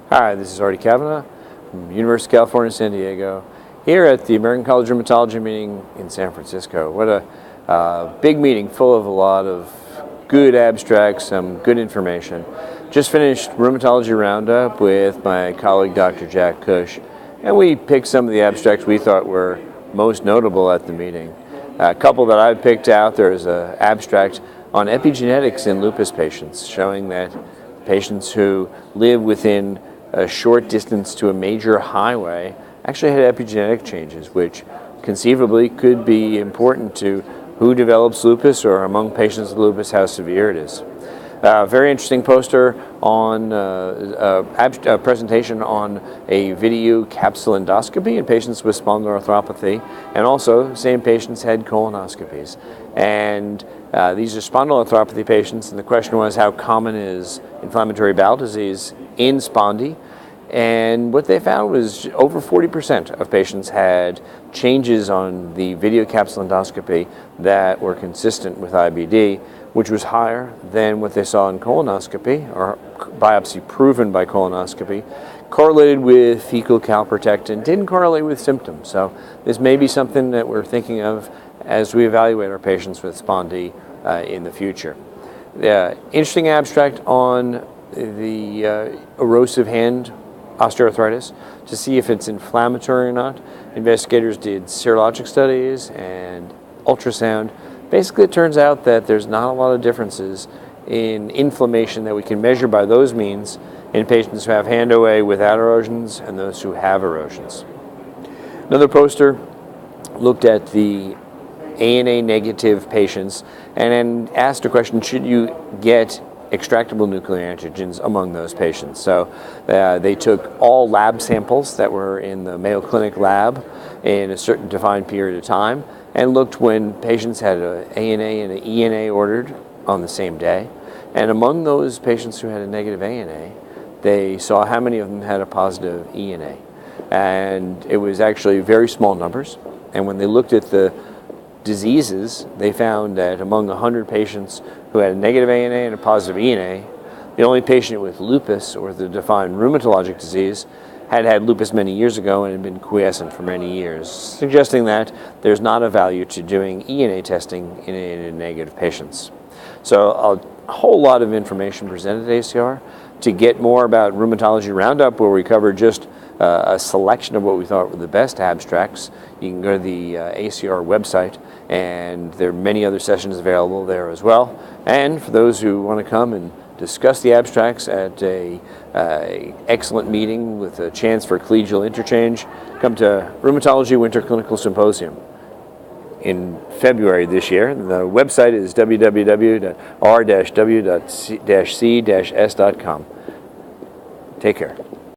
Hi, this is Artie Kavanaugh from University of California, San Diego, here at the American College of Rheumatology meeting in San Francisco. What a big meeting full of a lot of good abstracts, some good information. Just finished Rheumatology Roundup with my colleague Dr. Jack Cush, and we picked some of the abstracts we thought were most notable at the meeting. A couple that I picked out, there's an abstract on epigenetics in lupus patients, showing that patients who live within a short distance to a major highway actually had epigenetic changes, which conceivably could be important to who develops lupus, or among patients with lupus, how severe it is. Very interesting poster on a presentation on a video capsule endoscopy in patients with spondyloarthropathy, and also same patients had colonoscopies. And these are spondyloarthropathy patients, and the question was, how common is inflammatory bowel disease in spondy? And what they found was over 40% of patients had changes on the video capsule endoscopy that were consistent with IBD, which was higher than what they saw in colonoscopy, or biopsy proven by colonoscopy, correlated with fecal calprotectin, didn't correlate with symptoms. So this may be something that we're thinking of as we evaluate our patients with spondy in the future. Interesting abstract on the erosive hand osteoarthritis to see if it's inflammatory or not. Investigators did serologic studies and ultrasound. Basically, it turns out that there's not a lot of differences in inflammation that we can measure by those means in patients who have hand OA without erosions and those who have erosions. Another poster looked at the ANA negative patients and then asked a question, should you get extractable nuclear antigens among those patients? So they took all lab samples that were in the Mayo Clinic lab in a certain defined period of time and looked when patients had an ANA and an ENA ordered on the same day. And among those patients who had a negative ANA, they saw how many of them had a positive ENA. And it was actually very small numbers. And when they looked at the diseases, they found that among 100 patients who had a negative ANA and a positive ENA, the only patient with lupus, or the defined rheumatologic disease, had had lupus many years ago and had been quiescent for many years, suggesting that there's not a value to doing ENA testing in negative patients. So a whole lot of information presented at ACR. To get more about Rheumatology Roundup, where we covered just a selection of what we thought were the best abstracts, you can go to the ACR website, and there are many other sessions available there as well. And for those who want to come and discuss the abstracts at a excellent meeting with a chance for collegial interchange, come to Rheumatology Winter Clinical Symposium in February this year. The website is www.r-w-c-s.com. Take care.